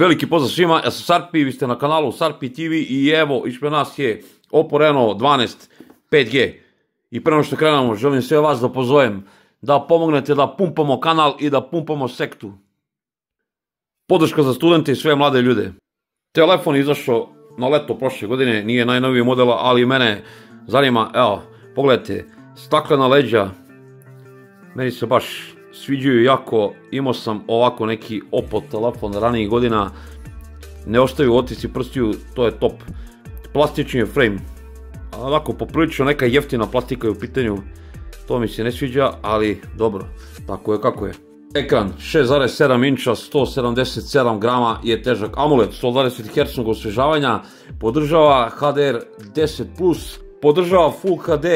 Veliki pozdrav svima, ja sam Sarpi, vi ste na kanalu Sarpi TV i evo, ispred nas je Oppo Reno 12 5G. I prema što krenemo, želim sve vas da pozovem da pomognete da pumpamo kanal i da pumpamo sektu. Podrška za studente i sve mlade ljude. Telefon je izašao na leto prošle godine, nije najnoviji modela, ali mene zanima, evo, pogledajte, staklena leđa, meni se baš sviđaju jako. Imao sam ovako neki Oppo telefon ranijih godina, ne ostaju otisci prstiju, to je top. Plastični je frame, ovako poprilično neka jeftina plastika je u pitanju, to mi se ne sviđa, ali dobro, tako je kako je. Ekran 6,7 inča, 177 grama je težak AMOLED, 120 Hz osvežavanja, podržava HDR10+, podržava Full HD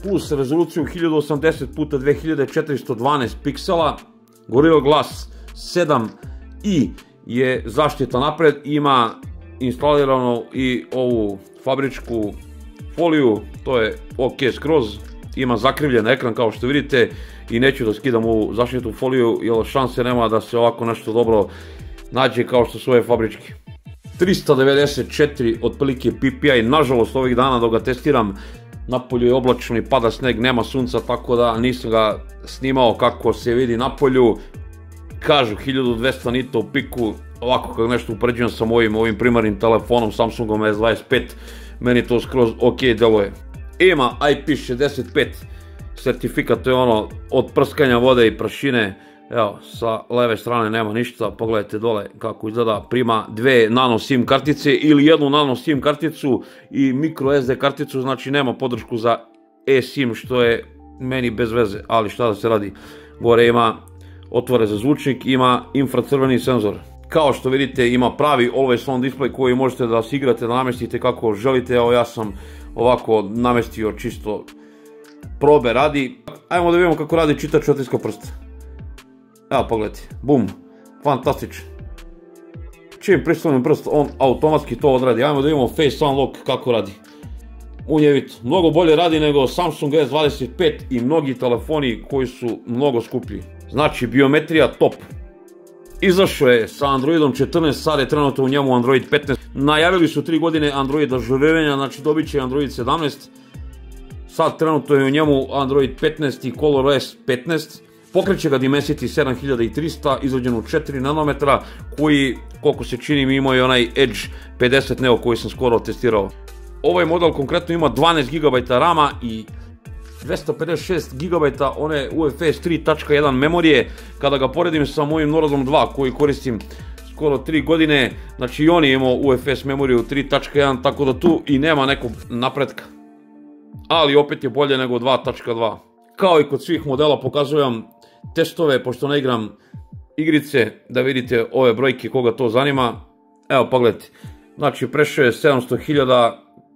plus rezoluciju 1080x2412 piksela, Gorilla Glass 7 i je zaštita napred, ima instalirano i ovu fabričku foliju, to je ok skroz, ima zakrivljen ekran kao što vidite i neću da skidam ovu zaštitnu foliju jer šanse nema da se ovako nešto dobro nađe kao što su ove fabričke. 394 otprilike PPI, nažalost ovih dana dok ga testiram napolju je oblačno i pada sneg, nema sunca, tako da nisam ga snimao kako se vidi napolju. Kažu 1200 nita u piku, ovako kako nešto upoređujem sa ovim primarnim telefonom Samsungom S25, meni to skroz ok deluje. Ima IP65 sertifikat, to je ono od prskanja vode i prašine. Evo, sa leve strane nema ništa, pogledajte dole kako izgleda, prima dve nano SIM kartice ili jednu nano SIM karticu i micro SD karticu, znači nema podršku za eSIM što je meni bez veze, ali šta da se radi. Gore ima otvore za zvučnik, ima infracrveni senzor. Kao što vidite ima pravi always on display koji možete da se igrate, da namestite kako želite. Evo ja sam ovako namestio čisto probe radi. Ajmo da vidimo kako radi čitač otiska prsta. Evo pogledajte, bum, fantastično. Čim pristavim prst, on automatski to odradi. Ajmo da vidimo Face Unlock kako radi. Munjevito, mnogo bolje radi nego Samsung S25 i mnogi telefoni koji su mnogo skuplji. Znači, biometrija top. Izašao je sa Androidom 14, sad je trenutno u njemu Android 15. Najavili su 3 godine Android ažuriranja, znači dobit će Android 17. Sad trenutno je u njemu Android 15 i ColorOS 15. Pokreće ga Dimensity 7300, izrađen u 4 nanometra, koji, koliko se čini, mi imao i onaj Edge 50 Neo koji sam skoro testirao. Ovaj model konkretno ima 12 GB RAM-a i 256 GB one UFS 3.1 memorije. Kada ga poredim sa mojim Norodom 2 koji koristim skoro 3 godine, znači i on je imao UFS memoriju 3.1, tako da tu i nema nekog napretka. Ali opet je bolje nego 2.2. Kao i kod svih modela pokazujem testove, pošto ne igram igrice, da vidite ove brojke koga to zanima. Evo pogledajte, znači prešao je 700.000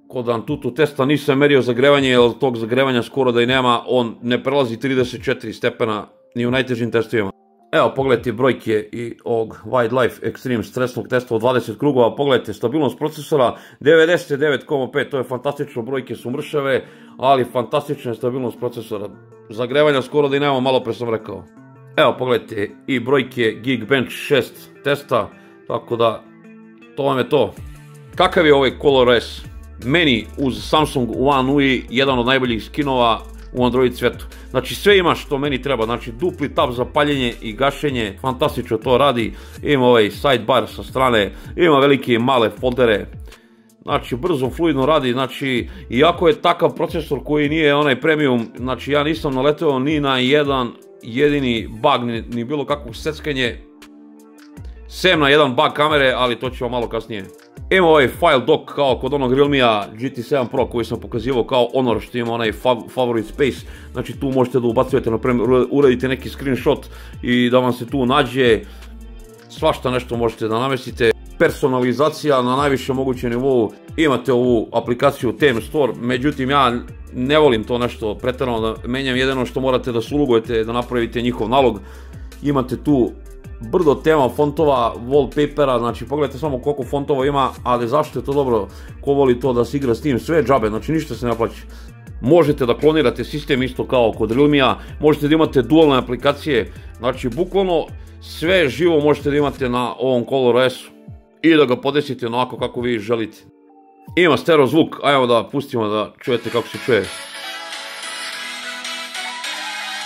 kod Antutu testa, nisam merio zagrevanje jer tog zagrevanja skoro da i nema, on ne prelazi 34 stepena ni u najtežim testovima. Evo pogledajte brojke i ovog Wildlife Extreme stresnog testa od 20 krugova, pogledajte stabilnost procesora 99,5, to je fantastično, brojke su mršave, ali fantastična je stabilnost procesora. Zagrevanja skoro da i nema, malo pre sam rekao. Evo pogledajte i brojke Geekbench 6 testa, tako da to vam je to. Kakav je ovaj ColorOS? Meni uz Samsung One UI jedan od najboljih skinova u Android svetu. Znači sve ima što meni treba, znači dupli tab za paljenje i gašenje, fantastično to radi. Ima ovaj sidebar sa strane, ima velike i male foldere. Znači brzo, fluidno radi, znači iako je takav procesor koji nije onaj premium, znači ja nisam naleteo ni na jedan jedini bug, ni bilo kakvog seckanje, sem na jedan bug kamere, ali to ćemo malo kasnije. Ima ovaj file dock kao kod onog Realmea GT7 Pro koji sam pokazivao kao Honor što ima onaj favorite space, znači tu možete da ubacujete, naprimjer uradite neki screenshot i da vam se tu nađe, svašta nešto možete da namestite. Personalizacija na najvišem mogućem nivou, imate ovu aplikaciju Theme Store, međutim ja ne volim to nešto preterano da menjam, jedino što morate da sulugujete da napravite njihov nalog. Imate tu brdo tema fontova, wallpapera, znači pogledajte samo koliko fontova ima, ali zašto je to dobro, ko voli to da se igra s tim, sve je džabe, znači ništa se ne plaća. Možete da klonirate sistem isto kao kod Realmea, možete da imate dualne aplikacije, znači bukvalno sve živo možete da imate na ovom ColorOS-u. i da ga podesite onako kako vi želite. Ima stereo zvuk, ajmo da pustimo da čujete kako se čuje.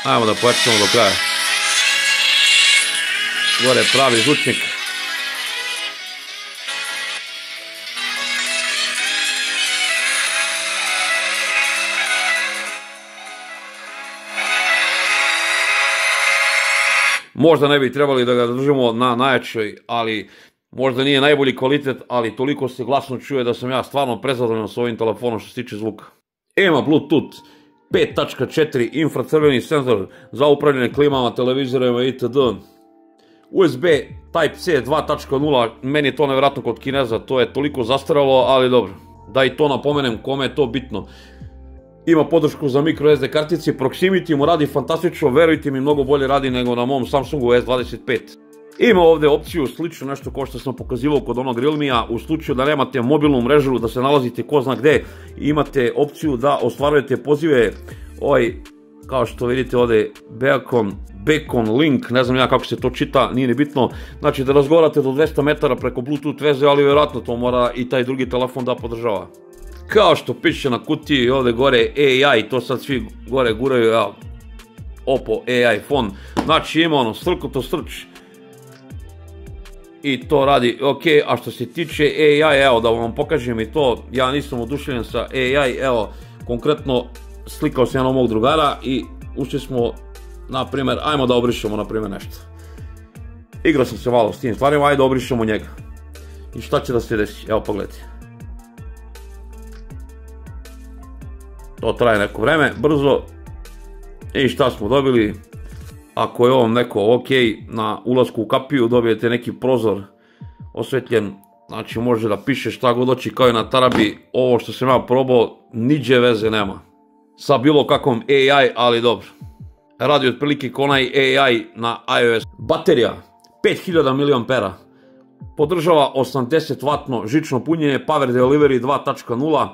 Ajmo da pojačamo do kraja. Gore je pravi zvučnik. Možda ne bi trebali da ga držimo na najjačoj, ali možda nije najbolji kvalitet, ali toliko se glasno čuje da sam ja stvarno prezadovoljan s ovim telefonom što se tiče zvuka. Ima Bluetooth 5.4 infracrveni senzor za upravljanje klimama, televizorima itd. USB Type-C 2.0, meni je to nevjerojatno kod Kineza, to je toliko zastaralo, ali dobro. Da i to napomenem kome je to bitno. Ima podršku za microSD kartici, Proximity mu radi fantastično, verujte mi, mnogo bolje radi nego na mom Samsungu S25. Ima ovdje opciju slično nešto kao što sam pokazivao kod onog Realmea, u slučaju da nemate mobilnu mrežu, da se nalazite ko zna gde, imate opciju da ostvarujete pozive, kao što vidite ovdje, Beacon Link, ne znam ja kako se to čita, nije ni bitno, znači da razgovarate do 200 metara preko Bluetooth veze, ali vjerojatno to mora i taj drugi telefon da podržava. Kao što piše na kutiji ovdje gore AI, to sad svi gore guraju, Oppo AI phone, znači ima ono strko to strč i to radi ok, a što se tiče AI, evo da vam pokažem i to, ja nisam oduševljen sa AI, evo konkretno slikao sam jednog mog drugara i ušli smo, na primjer, ajmo da obrišemo na primjer nešto. Igrao sam se malo s tim stvarima, ajde da obrišemo njega. I šta će da se desi, evo pogledajte. To traje neko vreme, brzo. I šta smo dobili? Ako je ovom neko ok, na ulasku u kapiju dobijete neki prozor osvetljen, znači može da piše šta god hoće kao i na tarabi. Ovo što sam ja probao, niđe veze nema sa bilo kakvom AI, ali dobro. Radi otprilike kao onaj AI na iOS. Baterija 5000 mAh, podržava 80W žično punjenje, Power Delivery 2.0.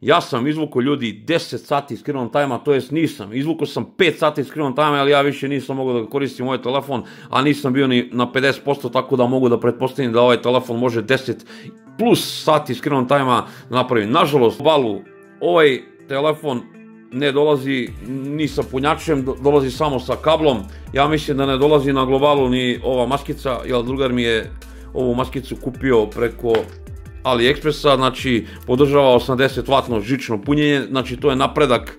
Ja sam izvukao ljudi 10 sati screen time-a, to jest nisam, izvukao sam 5 sati screen time-a, ali ja više nisam mogao da koristim ovaj telefon, a nisam bio ni na 50%, tako da mogu da pretpostavim da ovaj telefon može 10 plus sati screen time-a napraviti. Nažalost, globalu, ovaj telefon ne dolazi ni sa punjačem, dolazi samo sa kablom. Ja mislim da ne dolazi na globalu ni ova maskica, jer drugar mi je ovu maskicu kupio preko AliExpressa, znači podržava 80W žično punjenje, znači to je napredak,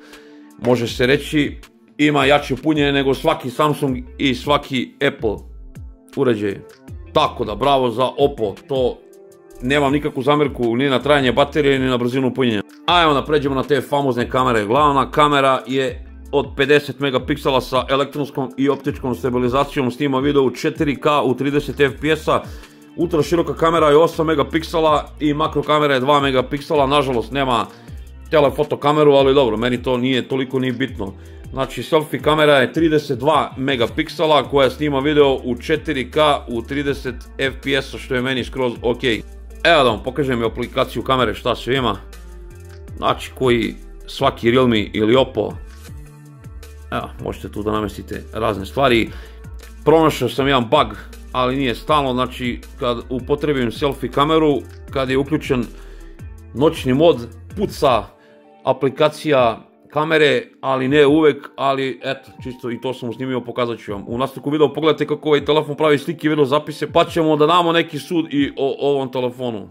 može se reći, ima jače punjenje nego svaki Samsung i svaki Apple uređaj. Tako da, bravo za Oppo, to nemam nikakvu zamjerku ni na trajanje baterije ni na brzinu punjenja. Ajmo da pređemo na te famozne kamere. Glavna kamera je od 50 megapiksela sa elektronskom i optičkom stabilizacijom, snima video u 4K u 30 fps-a. Ultra široka kamera je 8 megapiksela i makro kamera je 2 megapiksela, nažalost nema telefoto kameru, ali dobro, meni to nije toliko ni bitno. Znači selfie kamera je 32 megapiksela koja snima video u 4K u 30 fps-a, što je meni skroz ok. Evo da vam pokažem i aplikaciju kamere šta sve ima. Znači koji svaki Realme ili Oppo, evo možete tu da namestite razne stvari. Pronašao sam jedan bug, ali nije stalno, znači kad upotrebim selfie kameru, kad je uključen noćni mod, puca aplikacija kamere, ali ne uvek, ali eto, čisto i to sam snimio, pokazat ću vam. U nastavku videa pogledajte kako ovaj telefon pravi slike, video zapise, pa ćemo da damo neki sud i o ovom telefonu.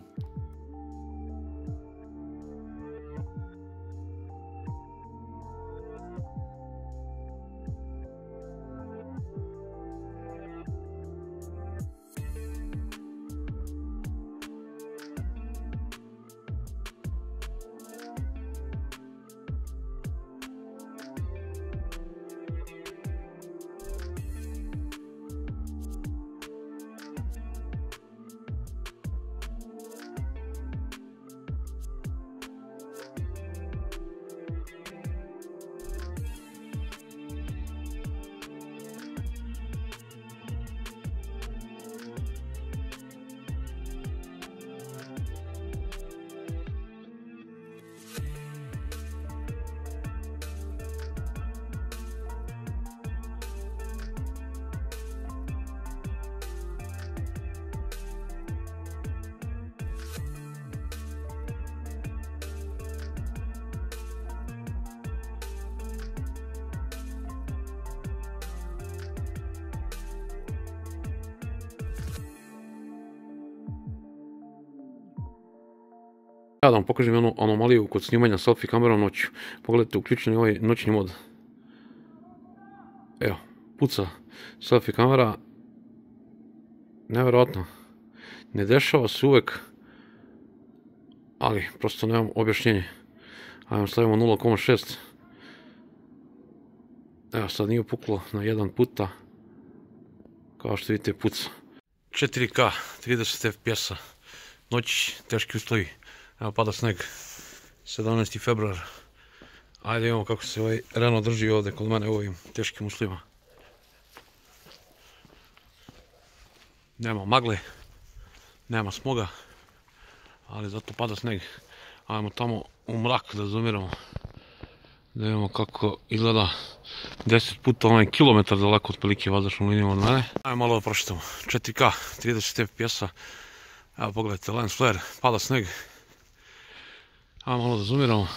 Ja da vam pokažem jednu anomaliju kod snimanja selfie kamerom noću. Pogledajte, uključen je ovaj noćni mod. Evo, puca selfie kamera. Nevjerojatno. Ne dešava se uvek, ali prosto nemam objašnjenje. Ajmo stavimo 0,6. Evo, sad nije puklo na jedan puta. Kao što vidite, puca. 4K, 30 FPS-a. Noć, teški uslovi. Evo, pada sneg. 17. februar. Ajde, imamo kako se ovaj Renault drži ovdje kod mene u ovim teškim uslovima. Nema magle, nema smoga, ali zato pada sneg. Ajmo tamo u mrak da zoomiramo. Da vidimo kako izgleda 10 puta onaj kilometar daleko otprilike vazdušnom linijom od mene. Ajmo malo da prošetamo. 4K, 30 FPS-a. Evo pogledajte, lens flare, pada sneg. Ajmo malo da zoomiramo.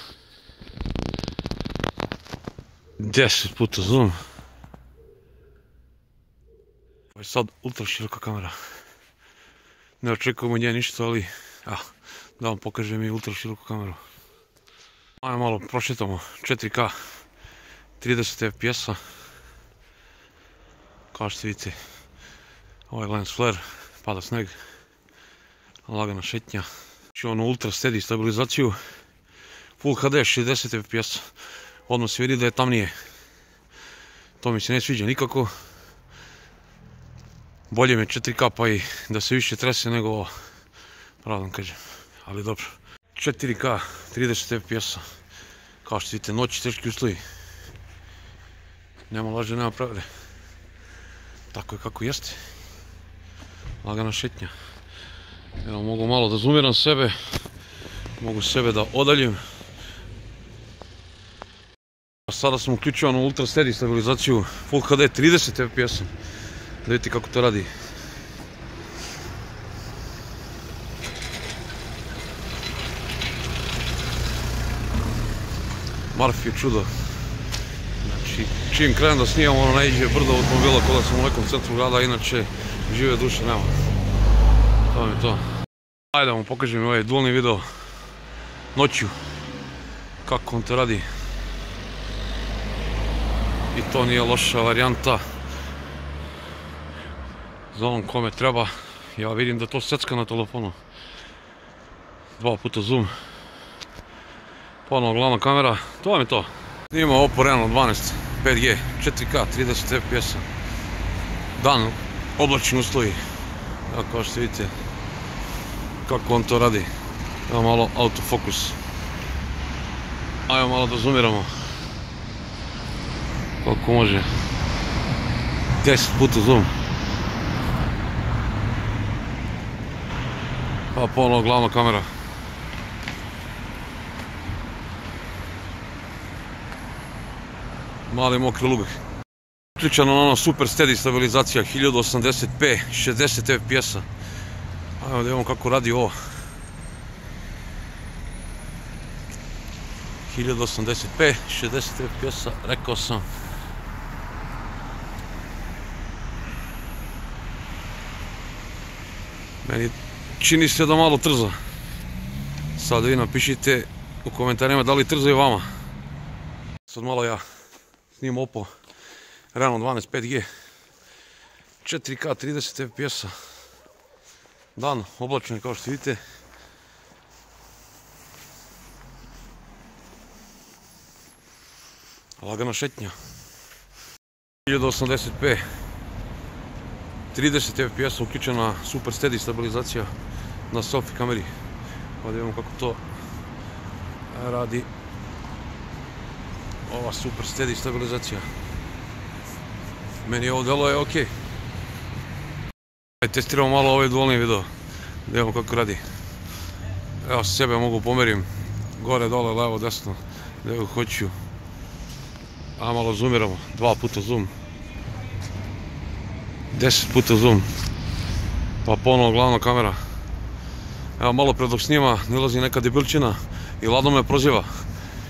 10 puta zoom. Ovo je sad ultra široka kamera. Ne očekujemo nje ništa, ali da vam pokažem i ultra široku kameru. Ajmo malo prošetamo. 4K, 30 FPS-a. Kao što vidite, ovaj lens flare, pada sneg. Lagana šetnja. Ono ultra steady stabilizaciju. Full HD 60 FPS. Odmah se vidi da je tamnije. To mi se ne sviđa nikako. Bolje mi je 4K pa i da se više trese nego ovo. Pravo vam kažem. Ali dobro. 4K 30 FPS-a. Kao što vidite, noć, teški uslovi. Nema laže, nema pravde. Tako je kako jeste. Lagana šetnja. Evo, mogu malo da zoomiram sebe. Mogu sebe da odaljim. Sada sam uključio onu ultra steady stabilizaciju Full HD 30 FPS-a. Da vidite kako to radi. Marf je čudo. Znači, čim krenem da snimam, ono naiđe brdo automobila kod da sam u nekom centru grada, inače žive duše nema. To mi je to. Ajde da vam pokažem ovaj dualni video noću. Kako on to radi. I to nije loša varijanta. Za onom kome treba. Ja vidim da to secka na telefonu. 2 puta zoom. Ponovo glavna kamera. To vam je to. Snimamo Oppo Reno 12 5G 4K 30 FPS-a. Dan, oblačni uslovi. Evo kao što vidite kako on to radi. Evo malo autofokus. Ajmo malo da zoomiramo. Koliko može. 10 puta zoom. Pa ponovo glavna kamera. Mali mokri lug. Uključeno na ono super steady stabilizacija 1080p 60 FPS-a. Ajmo da vidimo kako radi ovo. 1080p 60 FPS-a, rekao sam. Meni čini se da malo trza. Sad vi napišite u komentarima da li trza i vama. Sad malo ja snimam Oppo Reno 12 5G 4K 30 FPS-a. Dan oblačan kao što vidite. Lagana šetnja. 1080p 30 FPS uključena super steady stabilizacija na selfie kameri. Pa da vidimo kako to radi ova super steady stabilizacija. Meni ovo delo je ok. Testiramo malo ovaj dualni video. Da vidimo kako radi. Evo sebe mogu pomerim. Gore, dole, levo, desno. Da ga hoću. A malo zoomiramo. 2 puta zoom. 10 puta zoom. Pa ponovo glavna kamera. Evo malo pre dok snima nilazi neka debilčina i ladno me proziva.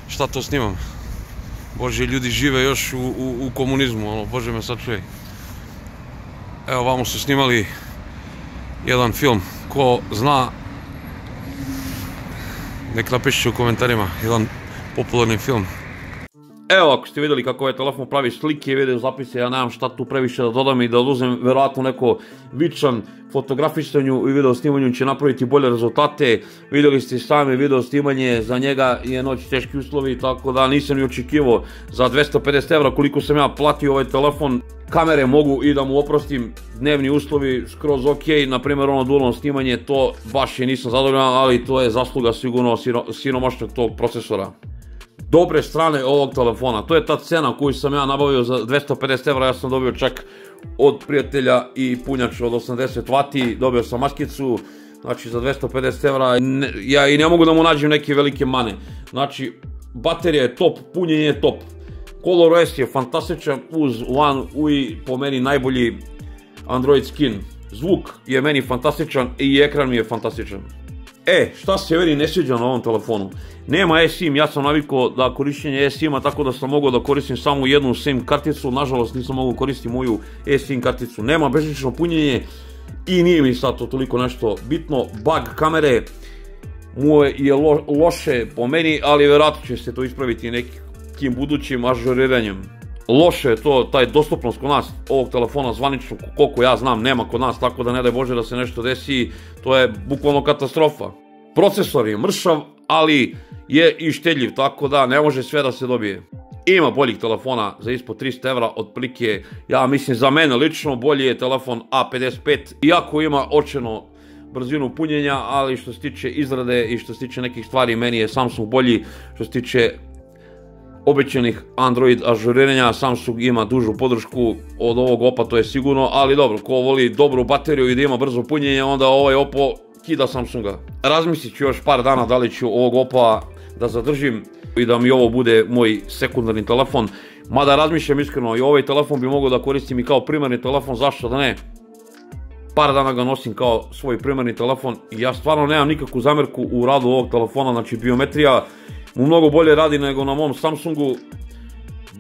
Šta to snimam? Bože, ljudi žive još u komunizmu, ono, bože me sačuvaj. Evo vamo su snimali jedan film. Ko zna, Nek napišite u komentarima jedan popularni film. Evo, ako ste vidjeli kako ovaj telefon pravi slike, video zapise, ja nemam šta tu previše da dodam i da oduzem verovatno neko vičan fotografisanju i video snimanju će napraviti bolje rezultate. Vidjeli ste sami video snimanje, za njega je noć teški uslovi, tako da nisam ni očekivao za 250 € koliko sam ja platio ovaj telefon. Kamere mogu i da mu oprostim, dnevni uslovi skroz ok, na primjer ono dualno snimanje, to baš je nisam zadovoljan, ali to je zasluga sigurno siromašnog tog procesora. Dobre strane ovog telefona, to je ta cena koju sam ja nabavio za 250 €, ja sam dobio čak od prijatelja i punjač od 80 W, dobio sam maskicu, znači za 250 €, ja i ne mogu da mu nađem neke velike mane. Znači, baterija je top, punjenje je top, ColorOS je fantastičan uz One UI, po meni najbolji Android skin, zvuk je meni fantastičan i ekran mi je fantastičan. Šta se meni ne sviđa na ovom telefonu? Nema eSIM, ja sam navikao da korišćenje eSIM-a tako da sam mogao da koristim samo jednu SIM karticu, nažalost nisam mogao koristiti moju eSIM karticu. Nema bežično punjenje i nije mi sad to toliko nešto bitno. Bug kamere mu je loše po meni, ali vjerojatno će se to ispraviti nekim budućim ažuriranjem. Loše je to, taj dostupnost kod nas ovog telefona zvanično, koliko ja znam, nema kod nas, tako da ne daj Bože da se nešto desi, to je bukvalno katastrofa. Procesor je mršav, ali je i štedljiv, tako da ne može sve da se dobije. Ima boljih telefona za ispod 300 €, otprilike, ja mislim za mene lično bolji je telefon A55, iako ima očeno brzinu punjenja, ali što se tiče izrade i što se tiče nekih stvari, meni je Samsung bolji. Što se tiče obećanih Android ažuriranja, Samsung ima dužu podršku od ovog Oppa, to je sigurno, ali dobro, ko voli dobru bateriju i da ima brzo punjenje, onda ovaj Oppo kida Samsunga. Razmislit ću još par dana da li ću ovog Oppa da zadržim i da mi ovo bude moj sekundarni telefon, mada razmišljam iskreno i ovaj telefon bi mogao da koristim i kao primarni telefon, zašto da ne? Par dana ga nosim kao svoj primarni telefon i ja stvarno nemam nikakvu zamjerku u radu ovog telefona, znači biometrija mu mnogo bolje radi nego na mom Samsungu,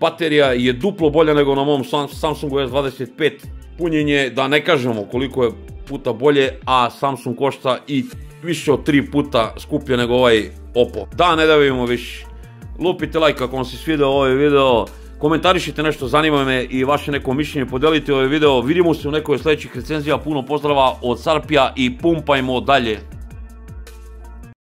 baterija je duplo bolja nego na mom Samsungu S25, punjenje da ne kažemo koliko je puta bolje, a Samsung košta i više od 3 puta skuplje nego ovaj Oppo. Da ne davimo više, lupite like ako vam se svidio ovaj video, komentarišite nešto, zanima me i vaše neko mišljenje, podelite ovaj video, vidimo se u nekoj od sljedećih recenzija, puno pozdrava od Sarpija i pumpajmo dalje.